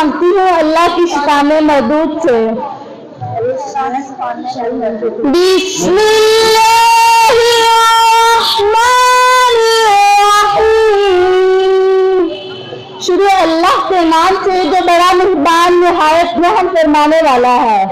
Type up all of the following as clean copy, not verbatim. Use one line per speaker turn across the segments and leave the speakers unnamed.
مانگتی ہوں اللہ کی شفاء مردود سے۔ بسم اللہ الرحمن الرحیم، شروع اللہ کے نام سے جو بڑا مہربان نہایت رحم فرمانے والا ہے۔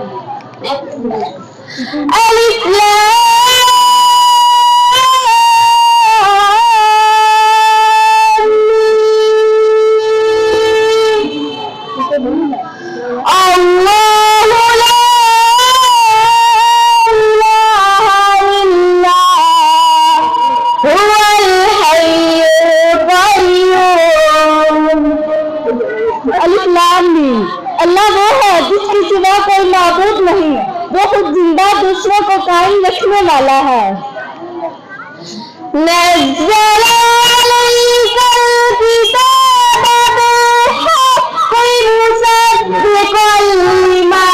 الف لام اللہ وہ ہے جس کی سوا کوئی معبود نہیں، وہ خود زندہ دوسروں کو قائم رکھنے والا ہے۔ نزل علیک الکتاب بالحق مصدقا لما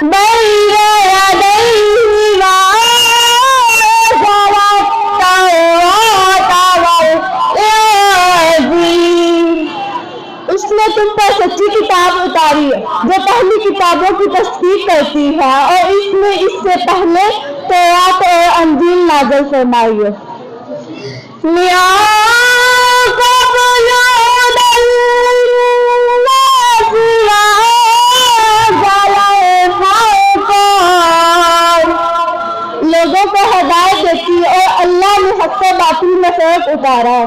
بین یدیہ وانزل التوراۃ والانجیل، اس نے تم پر سچی کتاب اتاری ہے جو پہلی کتابوں کی تصدیق کرتی ہے، اور اس نے اس سے پہلے تورات اور انجیل نازل فرمائی ہے۔ لوگوں کو ہدایت دیتی اور اللہ نے حق و باطل میں فرق اتارا۔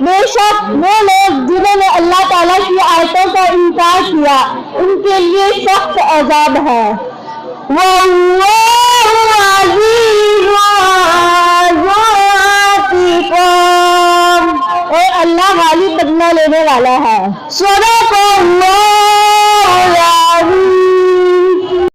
بے شک وہ لوگ جنہوں نے اللہ تعالیٰ کی آیتوں کا انکار کیا ان کے لیے سخت عذاب ہے۔ واللہ عزیز ذو انتقام، اور اللہ غالب بدلہ لینے والا ہے۔ صدق اللہ